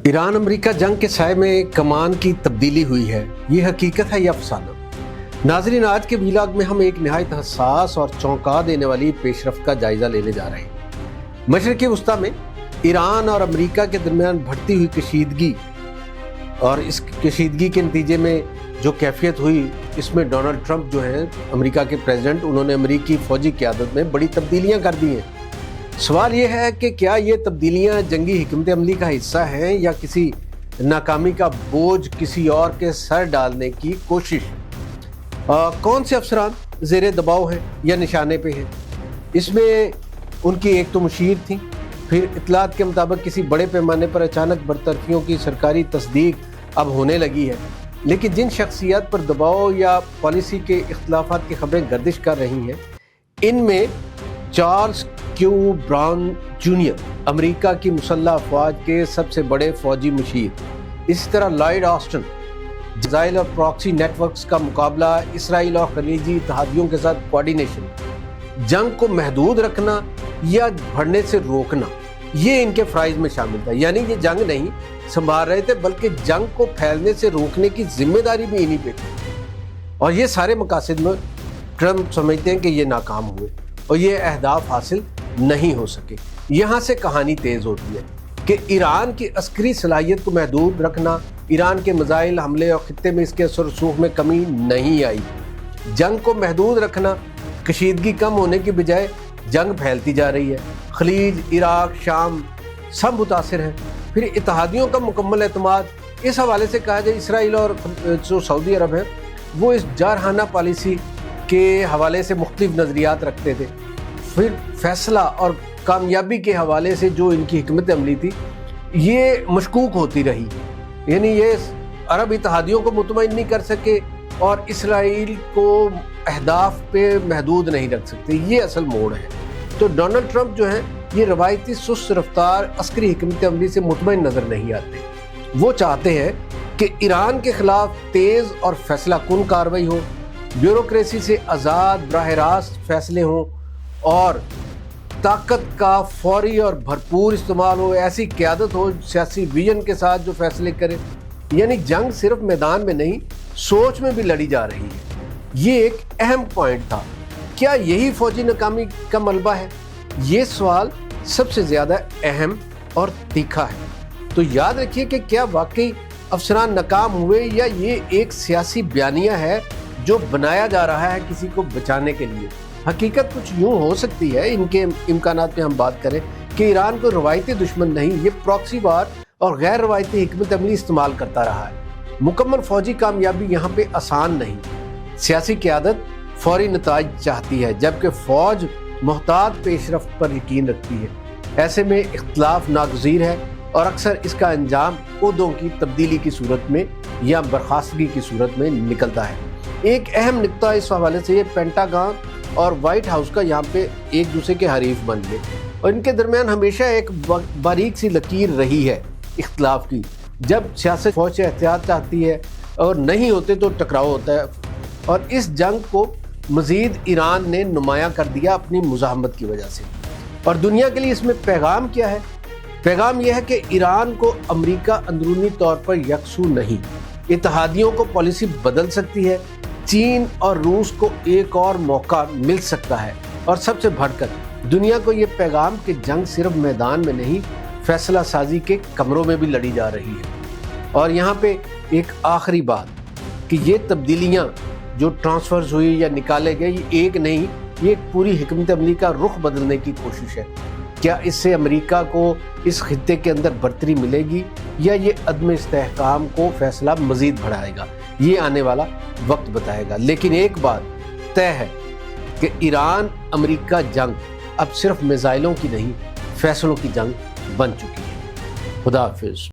Iran America जंग के साए में कमान की तब्दीली हुई है। ये हकीकत है या अफसाना? नाज़रीन, आज के व्लॉग में हम एक नहायत हसास और चौंका देने वाली पेशरफ्त का जायज़ा लेने जा रहे हैं। मशरिक़ी वस्ता में ईरान और अमेरिका के दरमियान बढ़ती हुई कशीदगी और इस कशीदगी के नतीजे में जो कैफियत हुई, इसमें डोनाल्ड ट्रंप जो हैं अमेरिका के प्रेसिडेंट, उन्होंने अमेरिकी फ़ौजी क़यादत में बड़ी तब्दीलियाँ कर दी हैं। सवाल ये है कि क्या ये तब्दीलियाँ जंगी हिकमत अमली का हिस्सा हैं या किसी नाकामी का बोझ किसी और के सर डालने की कोशिश? कौन से अफसरान ज़ेर दबाव हैं या निशाने पे हैं? इसमें उनकी एक तो मुशीर थी, फिर इत्तलात के मुताबिक किसी बड़े पैमाने पर अचानक बरतरफियों की सरकारी तस्दीक अब होने लगी है। लेकिन जिन शख्सियत पर दबाव या पॉलिसी के इख्तलाफात की खबरें गर्दिश कर रही हैं, इनमें Charles Q brown junior, America की मुसल्लह अफवाज के सबसे बड़े फौजी मुशीर, इसी तरह लॉयड ऑस्टिन, इजराइल और प्रॉक्सी नेटवर्क्स का मुकाबला, इसराइल और खलीजी इत्तेहादियों के साथ कोऑर्डिनेशन, जंग को महदूद रखना या बढ़ने से रोकना, ये इनके फ़राइज़ में शामिल था। यानी ये जंग नहीं संभाल रहे थे, बल्कि जंग को फैलने से रोकने की जिम्मेदारी भी इन्हीं पे थी। और ये सारे मकासद में ट्रंप समझते हैं कि ये नाकाम हुए और ये अहदाफ हासिल नहीं हो सके। यहाँ से कहानी तेज़ होती है कि ईरान की अस्करी सलाहियत को महदूद रखना, ईरान के मिसाइल हमले और खित्ते में इसके असर रसूख में कमी नहीं आई। जंग को महदूद रखना, कशीदगी कम होने की बजाय जंग फैलती जा रही है। खलीज, इराक, शाम सब मुतासिर हैं। फिर इत्तेहादियों का मुकम्मल एतमाद, इस हवाले से कहा जाए इसराइल और जो सऊदी अरब है वो इस जारहाना पॉलिसी के हवाले से मुख्तलिफ नज़रियात रखते थे। फिर फैसला और कामयाबी के हवाले से जो इनकी हिकमत अमली थी ये मशकूक होती रही। यानी ये अरब इत्तेहादियों को मुतमईन नहीं कर सके और इसराइल को अहदाफ पे महदूद नहीं रख सकते। ये असल मोड़ है। तो डोनाल्ड ट्रंप जो है ये रवायती सुस्त रफ्तार अस्करी हिकमत अमली से मुतमईन नज़र नहीं आते। वो चाहते हैं कि ईरान के ख़िलाफ़ तेज़ और फैसला कुन कार्रवाई हो, ब्यूरोक्रेसी से आज़ाद बराह रास्त फैसले हों और ताकत का फौरी और भरपूर इस्तेमाल हो। ऐसी क़यादत हो सियासी विजन के साथ जो फैसले करे। यानी जंग सिर्फ मैदान में नहीं, सोच में भी लड़ी जा रही है। ये एक अहम पॉइंट था। क्या यही फौजी नाकामी का मलबा है? ये सवाल सबसे ज़्यादा अहम और तीखा है। तो याद रखिए कि क्या वाकई अफसरान नाकाम हुए या ये एक सियासी बयानिया है जो बनाया जा रहा है किसी को बचाने के लिए। हकीकत कुछ यूँ हो सकती है, इनके इम्कानात पे हम बात करें कि ईरान को रवायती दुश्मन नहीं, ये प्रॉक्सी वार और गैर रवायती हिकमत अमली इस्तेमाल करता रहा है। मुकम्मल फ़ौजी कामयाबी यहाँ पे आसान नहीं। सियासी क़यादत फौरी नताइज चाहती है, जबकि फ़ौज मोहतात पेशरफ्त पर यकीन रखती है। ऐसे में इख्तलाफ नागज़ीर है और अक्सर इसका अंजाम ओहदों की तब्दीली की सूरत में या बर्खास्तगी की सूरत में निकलता है। एक अहम नुक्ता इस हवाले से ये पेंटागन और वाइट हाउस का यहाँ पे एक दूसरे के हरीफ बन गए और इनके दरमियान हमेशा एक बारीक सी लकीर रही है इख्तलाफ की। जब सियासत फौज से एहतियात चाहती है और नहीं होते तो टकराव होता है। और इस जंग को मज़ीद ईरान ने नुमायाँ कर दिया अपनी मुज़ाहमत की वजह से। और दुनिया के लिए इसमें पैगाम क्या है? पैगाम यह है कि ईरान को अमेरिका अंदरूनी तौर पर यकसू नहीं, इत्तेहादियों को पॉलिसी बदल सकती है। चीन और रूस को एक और मौका मिल सकता है। और सबसे बढ़कर दुनिया को ये पैगाम कि जंग सिर्फ मैदान में नहीं, फैसला साजी के कमरों में भी लड़ी जा रही है। और यहाँ पे एक आखिरी बात कि ये तब्दीलियाँ जो ट्रांसफर्स हुई या निकाले गए, ये एक नहीं, ये एक पूरी हिकमत अमली का रुख बदलने की कोशिश है। क्या इससे अमेरिका को इस खित्ते के अंदर बरतरी मिलेगी या ये अदम इस्तेहकाम को फैसला मज़ीद बढ़ाएगा? ये आने वाला वक्त बताएगा। लेकिन एक बात तय है कि ईरान अमेरिका जंग अब सिर्फ मिसाइलों की नहीं, फैसलों की जंग बन चुकी है। खुदा हाफिज़।